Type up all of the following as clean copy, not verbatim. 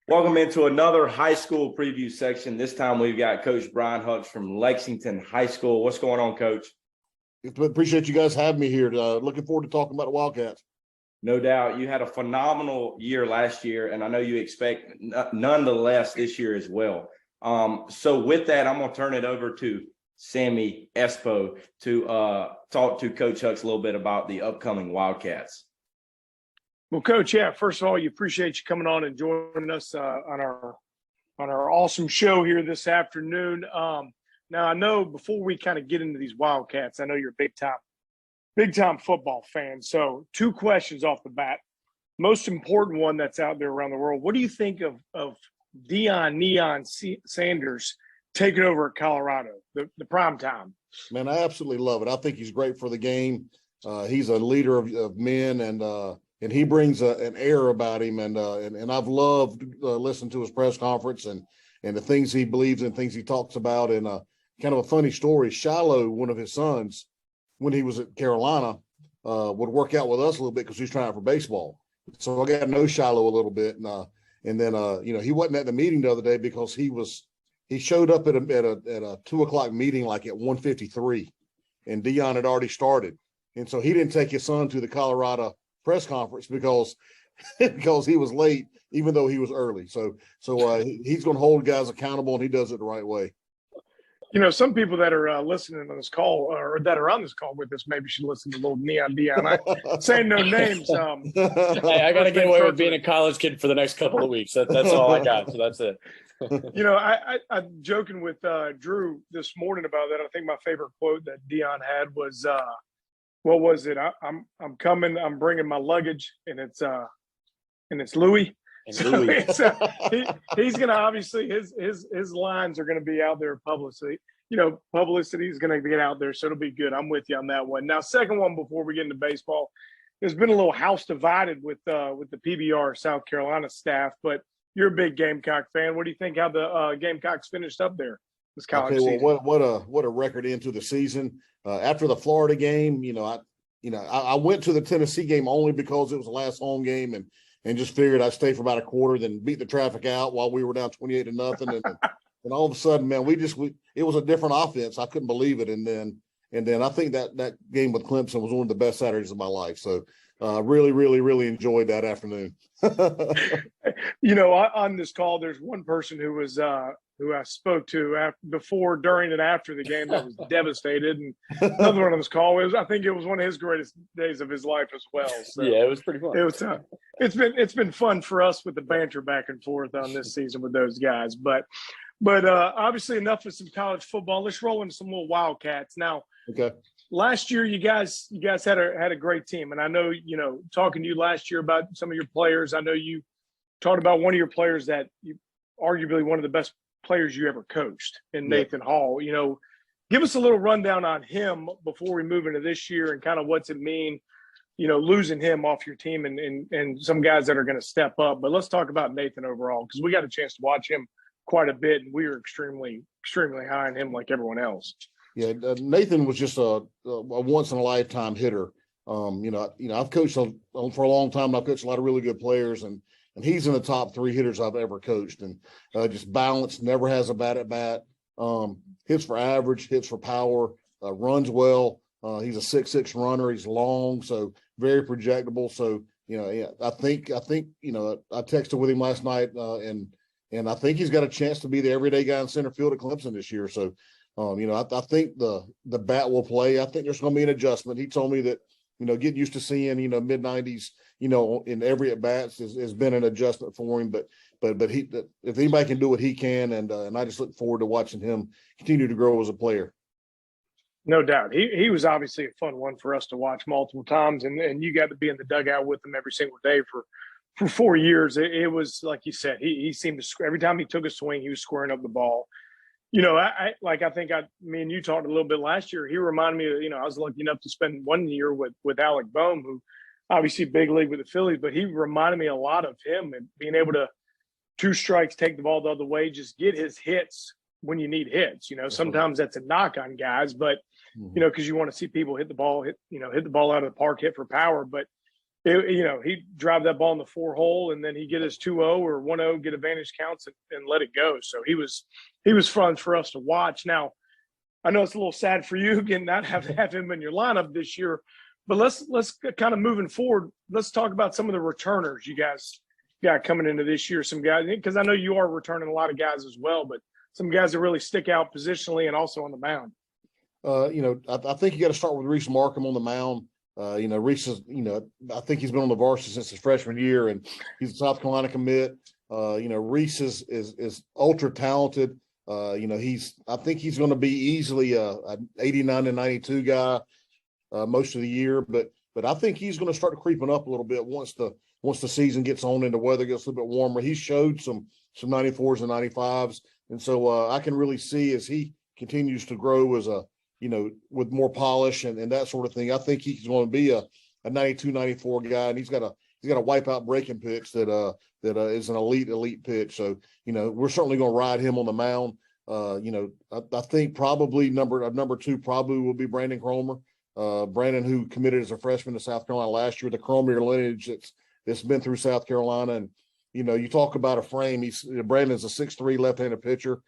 Welcome into another high school preview section. This time we've got Coach Brian Hucks from Lexington High School. What's going on, Coach? Appreciate you guys having me here. Looking forward to talking about the Wildcats. No doubt. You had a phenomenal year last year, and I know you expect nonetheless this year as well. So with that, I'm going to turn it over to Sammy Espo to talk to Coach Hucks a little bit about the upcoming Wildcats. Well, Coach, first of all, you appreciate you coming on and joining us on our awesome show here this afternoon. Now, I know before we kind of get into these Wildcats, I know you're a big time football fan. So 2 questions off the bat. Most important one that's out there around the world. What do you think of Neon Sanders taking over at Colorado, the prime time? Man, I absolutely love it. I think he's great for the game. He's a leader of men, and he brings an air about him. And I've loved listening to his press conference and the things he believes in, things he talks about. And kind of a funny story, Shiloh, one of his sons, when he was at Carolina, would work out with us a little bit because he was trying for baseball. So I got to know Shiloh a little bit. And then he wasn't at the meeting the other day because he showed up at a 2:00 meeting like at 1:53, and Dion had already started. And so he didn't take his son to the Colorado press conference because he was late, even though he was early. So he's going to hold guys accountable, and he does it the right way. You know, some people that are listening on this call or that are on this call with us maybe should listen to a little Neon Dion. I'm saying no names. Hey, I got to get away with being a college kid for the next couple of weeks. That's all I got. So that's it. You know, I'm joking with Drew this morning about that. I think my favorite quote that Dion had was, what was it? I'm coming. I'm bringing my luggage, and it's Louis. So he's going to obviously his lines are going to be out there publicly. You know, publicity is going to get out there, so it'll be good. I'm with you on that one. Now, second one before we get into baseball, there's been a little house divided with the PBR South Carolina staff, but you're a big Gamecock fan. What do you think how the Gamecocks finished up there this college season? Well, what a record into the season. After the Florida game, I went to the Tennessee game only because it was the last home game and just figured I'd stay for about a quarter, then beat the traffic out while we were down 28-0. And all of a sudden, man, it was a different offense. I couldn't believe it. And then I think that game with Clemson was one of the best Saturdays of my life. So really, really, really enjoyed that afternoon. You know, on this call, there's one person who was who I spoke to before, during, and after the game that was devastated. And another one on this call I think it was one of his greatest days of his life as well. So yeah, it was pretty fun. It was it's been fun for us with the banter back and forth on this season with those guys. But obviously enough of some college football. Let's roll into some little Wildcats now. Okay. Last year, you guys had a great team, and I know, talking to you last year about some of your players. I know you talked about one of your players that you arguably one of the best players you ever coached in Nathan Hall. You know, give us a little rundown on him before we move into this year and kind of what's it mean, losing him off your team and some guys that are going to step up. But let's talk about Nathan overall, because we got a chance to watch him quite a bit, and we were extremely, extremely high on him like everyone else. Yeah, Nathan was just a once in a lifetime hitter. I've coached for a long time. And I've coached a lot of really good players, and he's in the top 3 hitters I've ever coached. And just balanced, never has a bad at bat. Hits for average, hits for power, runs well. He's a 6'6" runner. He's long, so very projectable. So I think I texted with him last night, and I think he's got a chance to be the everyday guy in center field at Clemson this year. So. I think the bat will play. I think there's going to be an adjustment. He told me that, getting used to seeing, mid-90s, in every at bats has been an adjustment for him. But if anybody can do it, he can. And I just look forward to watching him continue to grow as a player. No doubt. He was obviously a fun one for us to watch multiple times. And you got to be in the dugout with him every single day for 4 years. It was, like you said, he seemed to, every time he took a swing, he was squaring up the ball. I think me and you talked a little bit last year. He reminded me of, I was lucky enough to spend 1 year with Alec Boehm, who obviously big league with the Phillies, but he reminded me a lot of him and being able to 2 strikes, take the ball the other way, just get his hits when you need hits. Sometimes that's a knock on guys, but, because you want to see people hit the ball out of the park, hit for power. But he'd drive that ball in the 4-hole, and then he'd get his 2-0 or 1-0, get advantage counts, and let it go. So he was fun for us to watch. Now, I know it's a little sad for you again not have him in your lineup this year, but let's kind of moving forward. Let's talk about some of the returners you guys got coming into this year. Some guys, because I know you are returning a lot of guys as well, but some guys that really stick out positionally and also on the mound. I think you got to start with Reese Markham on the mound. Reese is, I think he's been on the varsity since his freshman year, and he's a South Carolina commit. Reese is ultra talented. I think he's going to be easily a 89 to 92 guy most of the year, but I think he's going to start creeping up a little bit once the season gets on and the weather gets a little bit warmer. He showed some 94s and 95s, and so I can really see as he continues to grow as with more polish and that sort of thing. I think he's going to be a 92, 94 guy, and he's got a wipeout breaking pitch that is an elite pitch. So, we're certainly going to ride him on the mound. I think probably number two probably will be Brandon Cromer. Brandon, who committed as a freshman to South Carolina last year, the Cromer lineage that's been through South Carolina. And, you talk about a frame. Brandon's a 6'3" left-handed pitcher,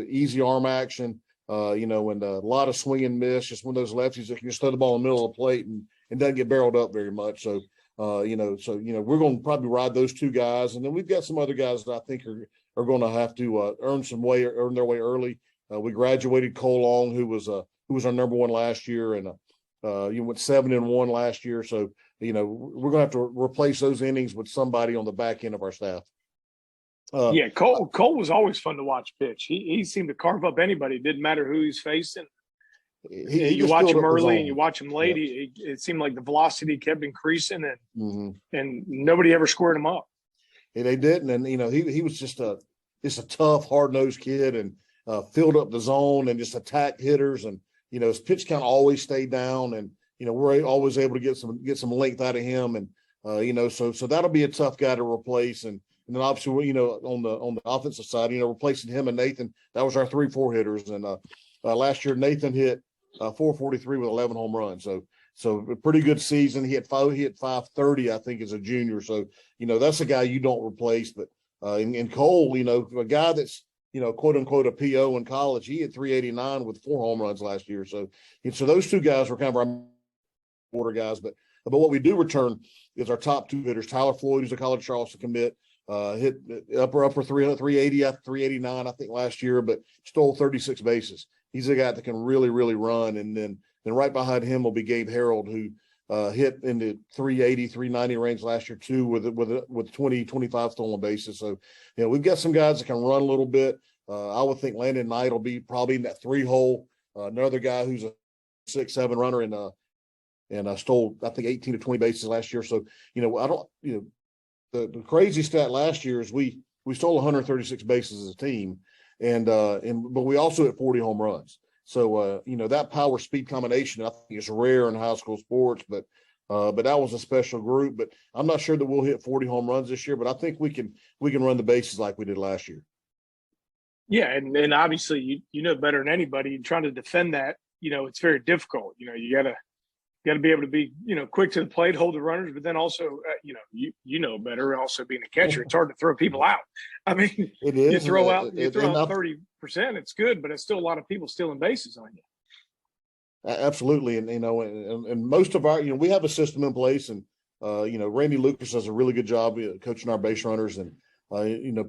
easy arm action, and a lot of swing and miss, just one of those lefties that can just throw the ball in the middle of the plate and doesn't get barreled up very much. So, we're going to probably ride those two guys. And then we've got some other guys that I think are going to have to earn their way early. We graduated Cole Long, who was our number one last year, and went 7-1 last year. So, we're going to have to replace those innings with somebody on the back end of our staff. Cole was always fun to watch pitch. He seemed to carve up anybody. It didn't matter who he's facing. You watch him early and you watch him late. Yeah. It seemed like the velocity kept increasing, and nobody ever squared him up. They didn't, and he was just a tough, hard-nosed kid, and filled up the zone and just attacked hitters, and his pitch count always stayed down, and we're always able to get some length out of him, and so that'll be a tough guy to replace, and then obviously on the offensive side, replacing him and Nathan, that was our 3-4 hitters, and last year Nathan hit 443 with 11 home runs, so a pretty good season. He hit 530, I think, as a junior. So, that's a guy you don't replace. But in Cole, a guy that's, quote unquote, a PO in college, he hit 389 with 4 home runs last year. So those two guys were kind of our border guys. But what we do return is our top 2 hitters. Tyler Floyd, who's a college Charleston commit, hit upper 380, 389, I think, last year, but stole 36 bases. He's a guy that can really, really run. And then right behind him will be Gabe Harold, who hit in the 380, 390 range last year too, with 20, 25 stolen bases. So, we've got some guys that can run a little bit. I would think Landon Knight will be probably in that 3-hole. Another guy who's a 6-7 runner and stole, I think, 18 to 20 bases last year. So, the crazy stat last year is we stole 136 bases as a team, but we also hit 40 home runs. So, that power speed combination, I think, is rare in high school sports, but that was a special group. But I'm not sure that we'll hit 40 home runs this year, but I think we can run the bases like we did last year. Yeah. And obviously you know better than anybody, trying to defend that, it's very difficult. You gotta be able to be, quick to the plate, hold the runners, but then also, you better also being a catcher. It's hard to throw people out. I mean, it is. You throw out 30%, it's good, but it's still a lot of people stealing bases on you. Absolutely. And most of our, we have a system in place, and, Randy Lucas does a really good job coaching our base runners. And,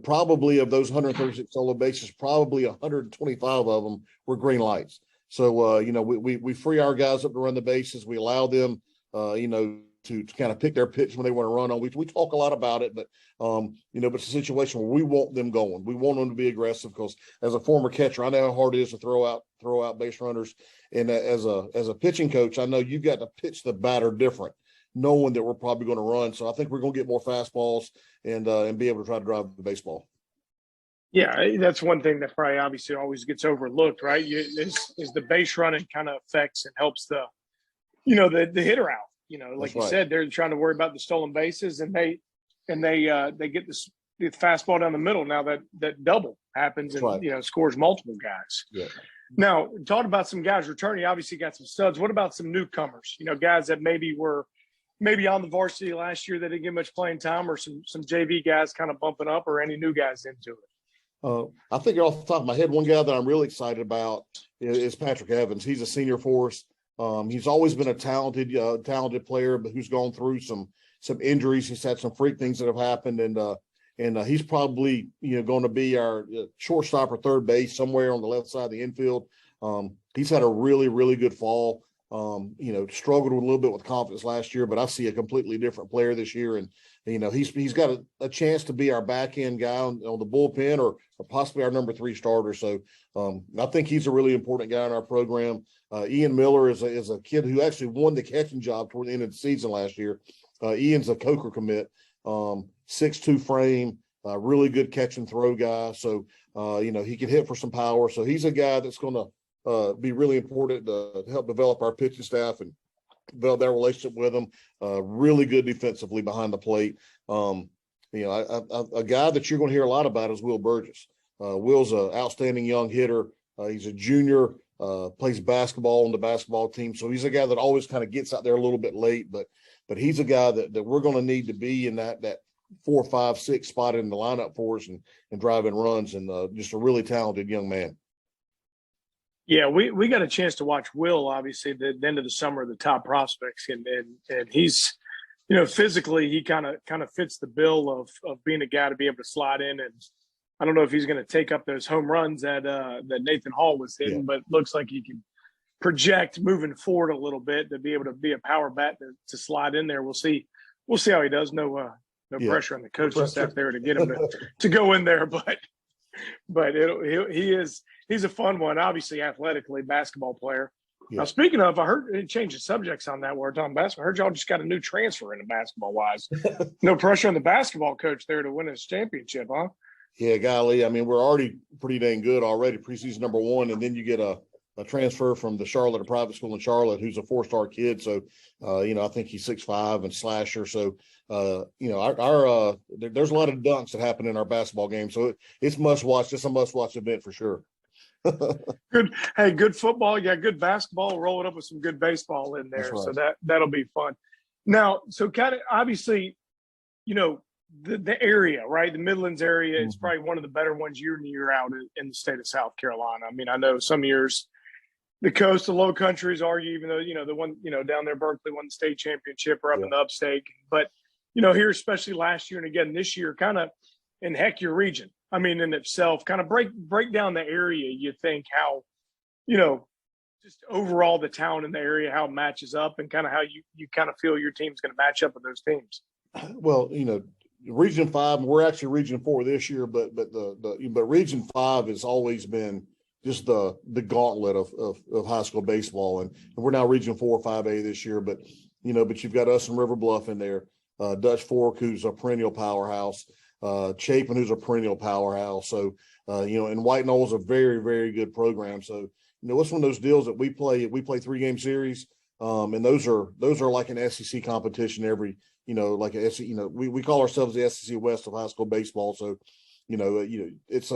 probably of those 136 solo bases, probably 125 of them were green lights. So, we free our guys up to run the bases. We allow them, to kind of pick their pitch when they want to run on. We talk a lot about it, but, but it's a situation where we want them going. We want them to be aggressive, because as a former catcher, I know how hard it is to throw out base runners. And as a pitching coach, I know you've got to pitch the batter different, knowing that we're probably going to run. So I think we're going to get more fastballs and be able to try to drive the baseball. Yeah, that's one thing that probably obviously always gets overlooked, right? Is the base running kind of affects and helps the hitter out. Like that's you right. said, they're trying to worry about the stolen bases, and they get the fastball down the middle. Now that double happens, and right. Scores multiple guys. Yeah. Now, talk about some guys returning. You obviously got some studs. What about some newcomers? Guys that maybe were maybe on the varsity last year that didn't get much playing time, or some JV guys kind of bumping up, or any new guys into it? I think off the top of my head, one guy that I'm really excited about is Patrick Evans. He's a senior for us. He's always been a talented player, but who's gone through some injuries. He's had some freak things that have happened, and he's probably going to be our shortstop or third base somewhere on the left side of the infield. He's had a really, really good fall. Struggled a little bit with confidence last year, but I see a completely different player this year. And, he's got a chance to be our back end guy on the bullpen or possibly our number 3 starter. So I think he's a really important guy in our program. Ian Miller is a kid who actually won the catching job toward the end of the season last year. Ian's a Coker commit, 6'2" frame, really good catch and throw guy. So, he can hit for some power. So he's a guy that's going to be really important to help develop our pitching staff and develop their relationship with them. Really good defensively behind the plate. A guy that you're going to hear a lot about is Will Burgess. Will's an outstanding young hitter. He's a junior, plays basketball on the basketball team. So he's a guy that always kind of gets out there a little bit late, but he's a guy that we're going to need to be in that 4, 5, 6 spot in the lineup for us and driving runs, and just a really talented young man. Yeah, we got a chance to watch Will, obviously, at the end of the summer, the top prospects, and he's, physically he kind of fits the bill of being a guy to be able to slide in. And I don't know if he's going to take up those home runs that Nathan Hall was hitting, but it looks like he can project moving forward a little bit to be able to be a power bat to slide in there. We'll see how he does. No pressure on the coaching staff there to get him to go in there, but he's a fun one, obviously athletically, basketball player. Yeah. Now, speaking of, I heard, change the subjects on that, we're talking basketball. I heard y'all just got a new transfer into basketball-wise. No pressure on the basketball coach there to win his championship, huh? Yeah, golly. I mean, we're already pretty dang good already, preseason number 1, and then you get a transfer from a private school in Charlotte, who's a 4-star kid. So, I think he's 6'5" and slasher. So, our there's a lot of dunks that happen in our basketball game. So it's must-watch. It's a must-watch event for sure. Good. Hey, good football. Yeah, good basketball. Roll it up with some good baseball in there. Right. So that'll be fun. Now, so kind of obviously, the area, right? The Midlands area is probably one of the better ones year in year out in the state of South Carolina. I mean, I know some years the coast, the low countries argue, even though, the one, down there, Berkeley won the state championship or up in the upstate. But, here, especially last year and again this year, kind of in heck your region. I mean, in itself, kind of break down the area, you think how, just overall the town and the area, how it matches up and kind of how you kind of feel your team's going to match up with those teams. Well, Region 5, we're actually Region 4 this year, but Region 5 has always been just the gauntlet of high school baseball, and we're now Region 4, 5A this year. But you've got us and River Bluff in there, Dutch Fork, who's a perennial powerhouse, Chapin, who's a perennial powerhouse. So and White Knoll's a very, very good program. So it's one of those deals that we play 3-game series, and those are like an SEC competition every. Like a SEC, we call ourselves the SEC West of high school baseball. So, it's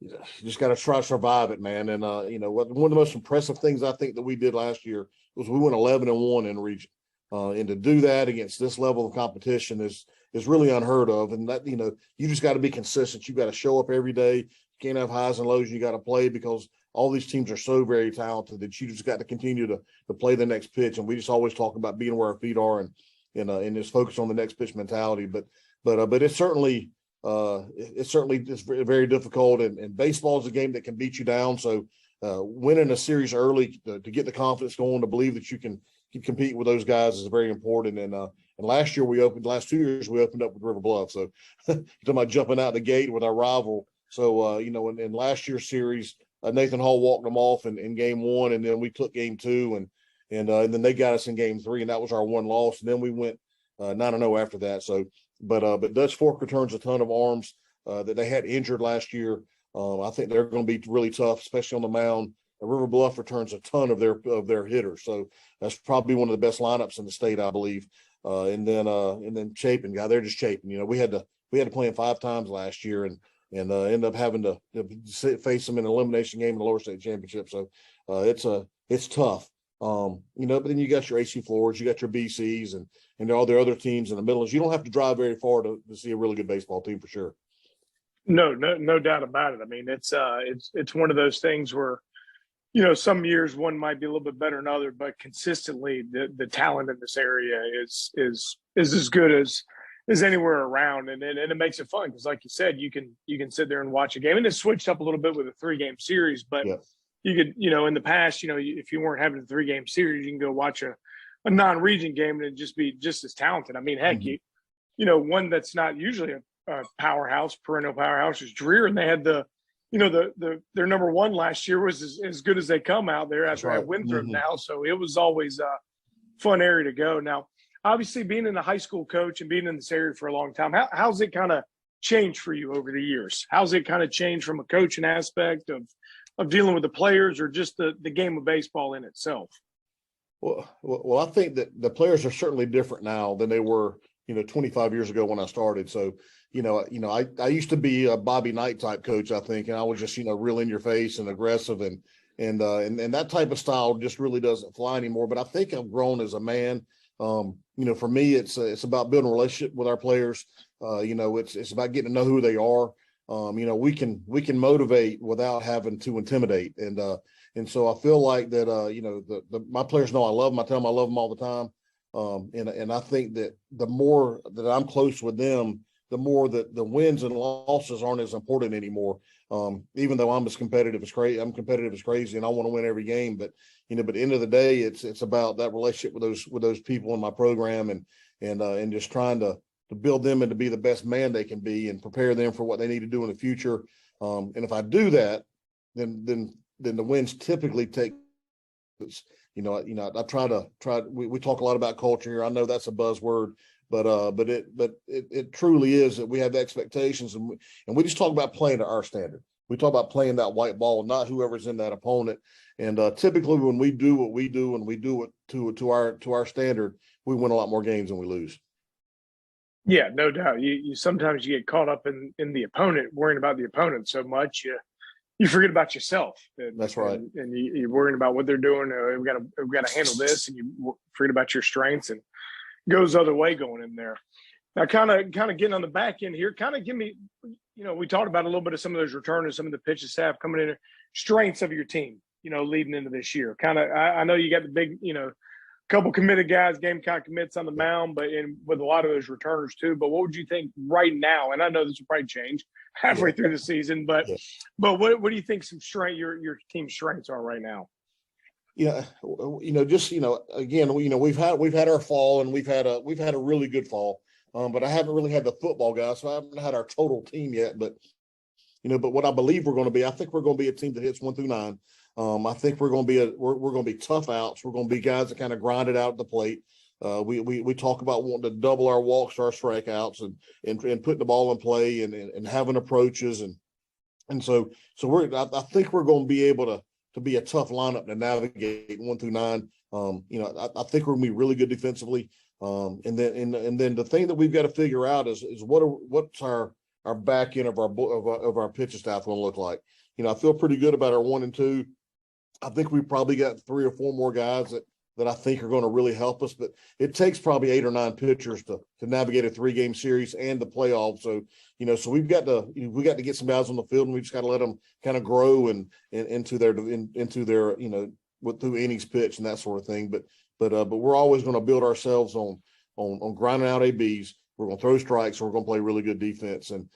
you just got to try to survive it, man. And one of the most impressive things I think that we did last year was we went 11-1 in the region, and to do that against this level of competition is really unheard of. And that you just got to be consistent. You got to show up every day. You can't have highs and lows. You got to play because all these teams are so very talented that you just got to continue to play the next pitch. And we just always talk about being where our feet are and just focus on the next pitch mentality. But it's certainly just very, very difficult. And baseball is a game that can beat you down. So winning a series early to get the confidence going, to believe that you can compete with those guys is very important. And last 2 years we opened up with River Bluff. So you're talking about jumping out the gate with our rival. So in last year's series, Nathan Hall walked them off in game 1, and then we took game 2, and then they got us in game 3, and that was our one loss. And then we went 9-0 after that. So, but Dutch Fork returns a ton of arms that they had injured last year. I think they're going to be really tough, especially on the mound. River Bluff returns a ton of their hitters. So that's probably one of the best lineups in the state, I believe. And then Chapin, they're just Chapin. We had to play them 5 times last year, and end up having to face them in an elimination game in the lower state championship. So it's tough. But then you got your AC Floors, you got your BCs, and all the other teams in the Midlands. You don't have to drive very far to see a really good baseball team for sure. No doubt about it. I mean, it's one of those things where, some years one might be a little bit better than other, but consistently the talent in this area is as good as anywhere around, and it makes it fun because, like you said, you can sit there and watch a game, and it switched up a little bit with a 3-game series, but Yeah. you could, in the past, if you weren't having a 3-game series, you can go watch a non-region game and it'd just be just as talented. I mean, heck, one that's not usually a powerhouse, perennial powerhouse is Dreer, and they had their number one last year was as good as they come out there after right. at Winthrop Mhm. now. So it was always a fun area to go. Now, obviously being in a high school coach and being in this area for a long time, how's it kind of changed for you over the years? How's it kind of changed from a coaching aspect of dealing with the players or just the game of baseball in itself? Well, I think that the players are certainly different now than they were, 25 years ago when I started. So, I used to be a Bobby Knight type coach, I think, and I was just, real in your face and aggressive and that type of style just really doesn't fly anymore. But I think I've grown as a man. For me, it's about building a relationship with our players. It's about getting to know who they are. We can motivate without having to intimidate. And so I feel like that, my players know I love them. I tell them I love them all the time. And I think that the more that I'm close with them, the more that the wins and losses aren't as important anymore. Even though I'm competitive as crazy and I want to win every game, but at the end of the day, it's about that relationship with those people in my program and just trying to build them and to be the best man they can be and prepare them for what they need to do in the future. And if I do that, then the wins typically take. I try. We talk a lot about culture here. I know that's a buzzword, but it truly is that we have expectations, and we just talk about playing to our standard. We talk about playing that white ball, not whoever's in that opponent. And typically, when we do what we do and we do it to our standard, we win a lot more games than we lose. Yeah, no doubt. You sometimes you get caught up in the opponent, worrying about the opponent so much you forget about yourself. That's right. And you're worrying about what they're doing. We've got to handle this, and you forget about your strengths, and it goes the other way going in there. Now, kind of getting on the back end here. Kind of give me, we talked about a little bit of some of those returners, some of the pitching staff coming in, strengths of your team, leading into this year. I know you got the big, couple committed guys, Gamecock commits on the mound, but with a lot of those returners too. But what would you think right now? And I know this will probably change halfway through the season, but what do you think your team's strengths are right now? Yeah, again, we've had our fall and we've had a really good fall, but I haven't really had the football guys, so I haven't had our total team yet. But what I believe we're going to be, I think we're going to be a team that hits 1 through 9. I think we're going to be tough outs. We're going to be guys that kind of grind it out at the plate. We talk about wanting to double our walks, our strikeouts, and putting the ball in play and having approaches and so I think we're going to be able to be a tough lineup to navigate 1 through 9. I think we're going to be really good defensively. And then the thing that we've got to figure out is what's our back end of our pitching staff going to look like. I feel pretty good about our 1 and 2. I think we probably got 3 or 4 more guys that I think are going to really help us, but it takes probably 8 or 9 pitchers to navigate a 3-game series and the playoffs. So, so we got to get some guys on the field, and we just got to let them kind of grow and into their through innings pitch and that sort of thing. But we're always going to build ourselves on grinding out ABs. We're going to throw strikes. We're going to play really good defense and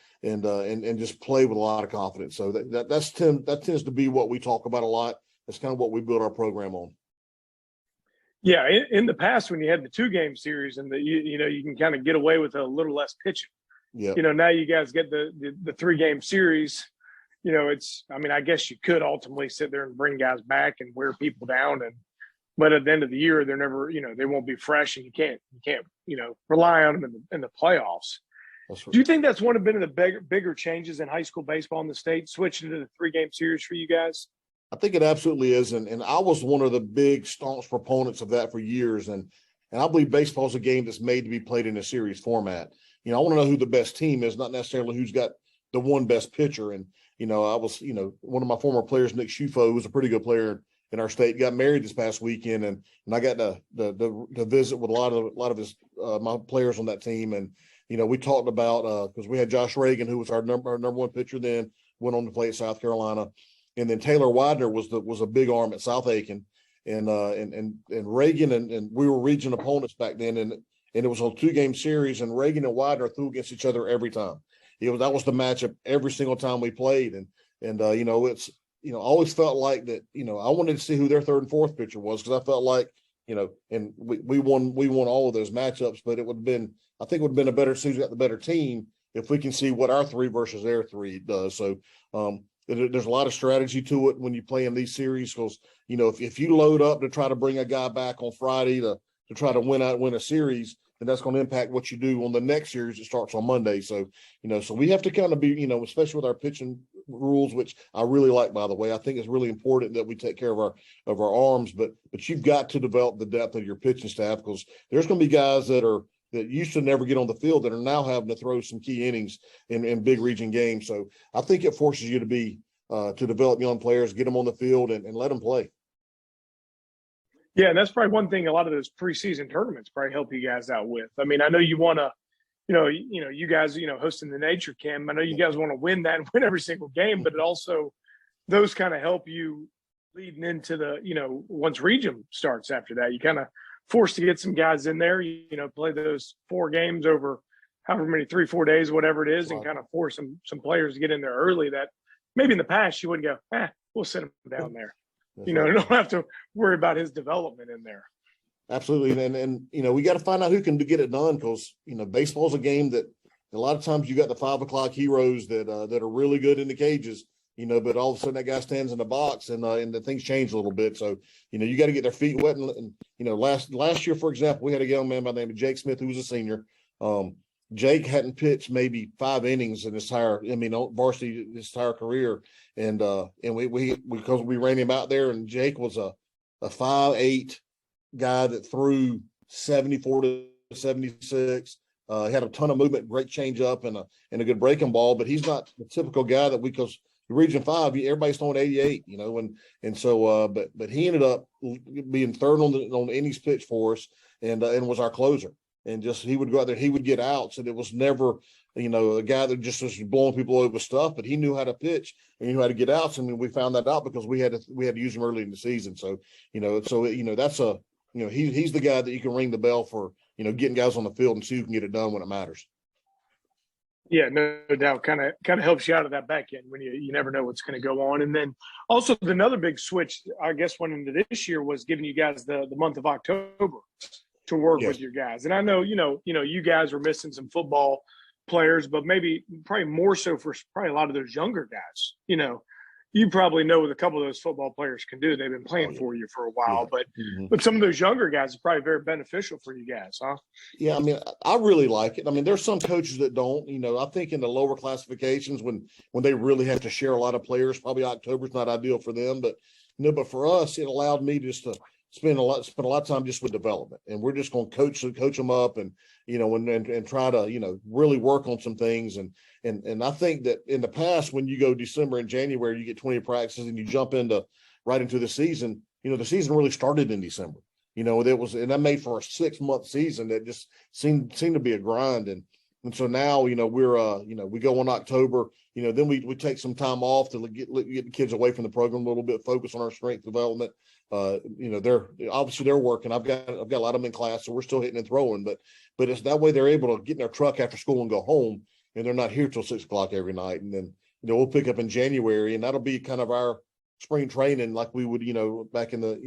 just play with a lot of confidence. So that tends to be what we talk about a lot. That's kind of what we build our program on. Yeah, in the past when you had the 2-game series and you can kind of get away with a little less pitching. Yeah. Now you guys get the 3-game series. I guess you could ultimately sit there and bring guys back and wear people down, but at the end of the year they're never, they won't be fresh, and you can't rely on them in the playoffs. That's right. Do you think that's one of the bigger changes in high school baseball in the state, switching to the 3-game series for you guys? I think it absolutely is. And I was one of the big staunch proponents of that for years. And I believe baseball is a game that's made to be played in a series format. I want to know who the best team is, not necessarily who's got the one best pitcher. And, I was, one of my former players, Nick Schufo, who was a pretty good player in our state, got married this past weekend, and I got to visit with a lot of his my players on that team, and we talked about because we had Josh Reagan, who was our number one pitcher then, went on to play at South Carolina, and then Taylor Widener was a big arm at South Aiken, and Reagan and we were region opponents back then, and it was a 2-game series, and Reagan and Widener threw against each other every time. That was the matchup every single time we played, and it's I always felt like that I wanted to see who their third and fourth pitcher was, because I felt like and we won all of those matchups, but I think it would have been a better season, got the better team if we can see what our 3 versus their 3 does. So there's a lot of strategy to it when you play in these series, because if you load up to try to bring a guy back on Friday to try to win a series, then that's going to impact what you do on the next series that starts on Monday. So so we have to kind of be especially with our pitching rules, which I really like, by the way. I think it's really important that we take care of our arms, but you've got to develop the depth of your pitching staff, because there's going to be guys that used to never get on the field that are now having to throw some key innings in big region games. So I think it forces you to develop young players, get them on the field and let them play. Yeah, and that's probably one thing a lot of those preseason tournaments probably help you guys out with. I mean, I know you want to, you guys, hosting the Nature Camp, I know you guys want to win that and win every single game, but it also, those kind of help you leading into the, once region starts after that, you kind of forced to get some guys in there, play those 4 games over however many, 3-4 days, whatever it is, and kind of force some players to get in there early that maybe in the past you wouldn't go, we'll sit them down there. Don't have to worry about his development in there. Absolutely. And we got to find out who can get it done, because, baseball's a game that a lot of times you got the 5 o'clock heroes that are really good in the cages, but all of a sudden that guy stands in the box and the things change a little bit. So, you got to get their feet wet. And last year, for example, we had a young man by the name of Jake Smith, who was a senior. Jake hadn't pitched maybe 5 innings in varsity his entire career. And we because we ran him out there, and Jake was a 5'8" guy that threw 74 to 76. Had a ton of movement, great changeup, and a good breaking ball. But he's not the typical guy that because Region 5, everybody's throwing 88, and so but he ended up being third on innings pitch for us, and was our closer. And just he would go out there, he would get outs, and it was never, a guy that just was blowing people over with stuff, but he knew how to pitch and he knew how to get outs. And we found that out because we had to use him early in the season. So, that's he's the guy that you can ring the bell for, getting guys on the field and see who can get it done when it matters. Yeah, no doubt. Kind of helps you out of that back end when you never know what's going to go on. And then also another big switch, I guess, went into this year was giving you guys the month of October to work with your guys. And I know, you guys were missing some football players, but probably more so for probably a lot of those younger guys. You probably know what a couple of those football players can do. They've been playing for you for a while, but some of those younger guys are probably very beneficial for you guys, huh? Yeah, I really like it. There's some coaches that don't. I think in the lower classifications when they really have to share a lot of players, probably October's not ideal for them. But but for us, it allowed me just to spend a lot of time just with development, and we're just going to coach them up, and and try to really work on some things, and I think that in the past when you go December and January, you get 20 practices and you jump right into the season. The season really started in December. And that made for a 6-month season that just seemed to be a grind, and so now we're we go in October. Then we take some time off to get the kids away from the program a little bit, focus on our strength development. They're working. I've got a lot of them in class, so we're still hitting and throwing, but it's that way they're able to get in their truck after school and go home, and they're not here till 6 o'clock every night. And then we'll pick up in January, and that'll be kind of our spring training, like we would back in the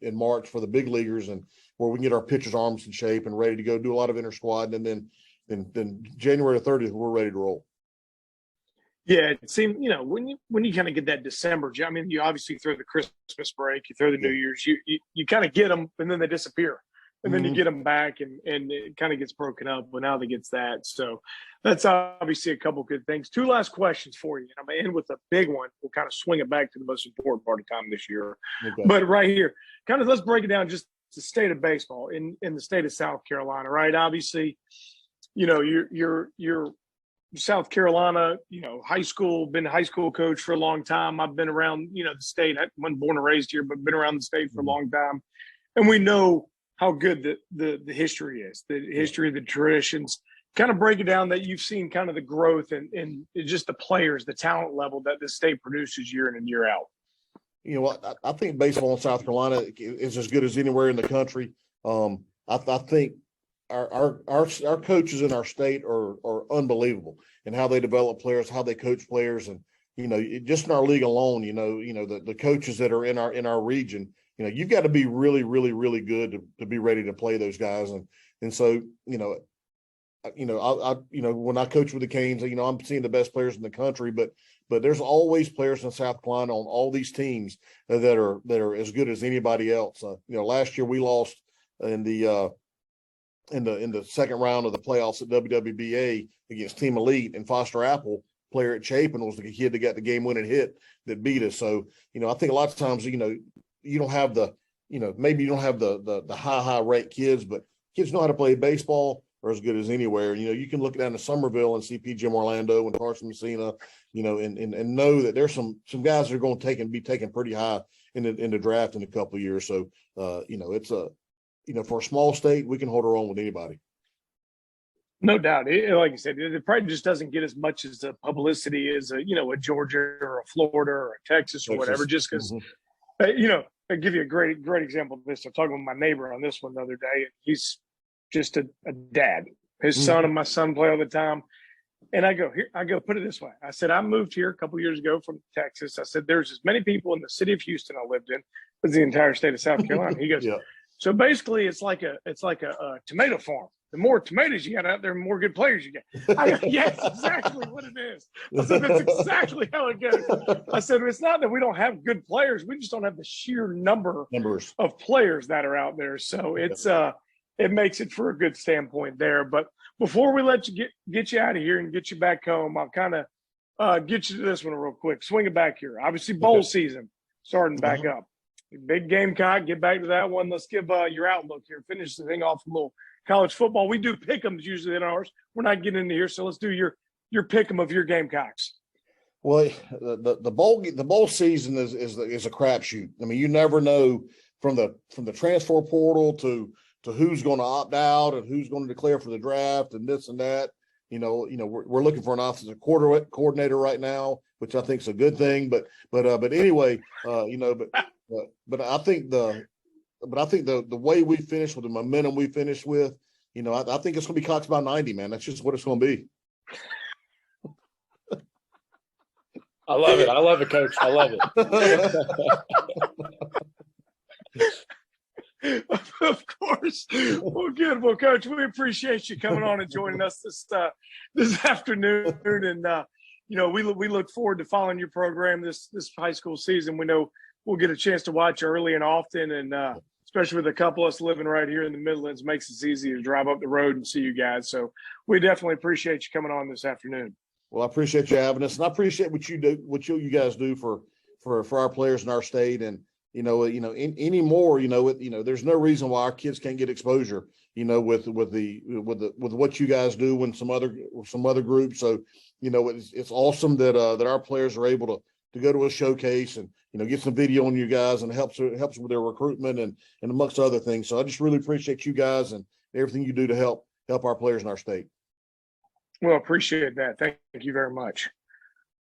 in March for the big leaguers, and where we can get our pitchers' arms in shape and ready to go do a lot of inter squad, and then January 30th we're ready to roll. Yeah, it seemed, when you kind of get that December, you obviously throw the Christmas break, you throw the New Year's, you kind of get them, and then they disappear. And then you get them back, and it kind of gets broken up, but now they gets that. So that's obviously a couple good things. 2 last questions for you. And I'm going to end with a big one. We'll kind of swing it back to the most important part of time this year. Okay. But right here, kind of let's break it down just the state of baseball in the state of South Carolina, right? Obviously, you're South Carolina, high school, been a high school coach for a long time. I've been around, the state. I wasn't born and raised here, but been around the state for a long time. And we know how good the history is, the history, the traditions. Kind of break it down that you've seen kind of the growth and just the players, the talent level that the state produces year in and year out. You know what? I think baseball in South Carolina is as good as anywhere in the country. I think our coaches in our state are unbelievable in how they develop players, how they coach players, and just in our league alone, the coaches that are in our region, you've got to be really, really, really good to be ready to play those guys, and so when I coach with the Canes, I'm seeing the best players in the country, but there's always players in South Carolina on all these teams that are as good as anybody else. Last year we lost in the second round of the playoffs at WWBA against Team Elite, and Foster Apple, player at Chapin, was the kid that got the game-winning hit that beat us. So, I think a lot of times, you don't have maybe you don't have the high rate kids, but kids know how to play baseball are as good as anywhere. You can look down to Somerville and see Jim Orlando and Carson Messina, and know that there's some guys that are going to be taken pretty high in the draft in a couple of years. So, it's for a small state, we can hold our own with anybody. No doubt. Like you said, it probably just doesn't get as much as the publicity as a Georgia or a Florida or a Texas or whatever, just because, I give you a great example of this. I'm talking with my neighbor on this one the other day. He's just a dad. His son and my son play all the time. And I go, put it this way. I said, I moved here a couple of years ago from Texas. I said, there's as many people in the city of Houston I lived in as the entire state of South Carolina. He goes, so basically it's like a tomato farm. The more tomatoes you got out there, the more good players you get. I go, yes, exactly what it is. I said, that's exactly how it goes. I said, it's not that we don't have good players. We just don't have the sheer numbers of players that are out there. So it's it makes it for a good standpoint there. But before we let you get you out of here and get you back home, I'll kind of get you to this one real quick. Swing it back here. Obviously, bowl season starting back up. Big Gamecock, get back to that one. Let's give your outlook here. Finish the thing off a little college football. We do pick 'ems usually in ours. We're not getting into here, so let's do your pick 'em of your Gamecocks. Well, the bowl season is a crapshoot. I mean, you never know from the transfer portal to who's going to opt out and who's going to declare for the draft and this and that. We're looking for an offensive coordinator right now, which I think is a good thing. But anyway, but I think the way we finished with the momentum we finished with, I think it's going to be Cox by 90, man. That's just what it's going to be. I love it. I love it, Coach. I love it. Of course. Well, good. Well, Coach, we appreciate you coming on and joining us this afternoon. And we look forward to following your program this high school season. We know we'll get a chance to watch early and often, and especially with a couple of us living right here in the Midlands, makes it easy to drive up the road and see you guys. So we definitely appreciate you coming on this afternoon. Well, I appreciate you having us, and I appreciate what you do, what you guys do for our players in our state. And anymore, there's no reason why our kids can't get exposure, with what you guys do when some other groups. So, it's awesome that our players are able to go to a showcase and, get some video on you guys, and it helps with their recruitment and amongst other things. So I just really appreciate you guys and everything you do to help our players in our state. Well, appreciate that. Thank you very much.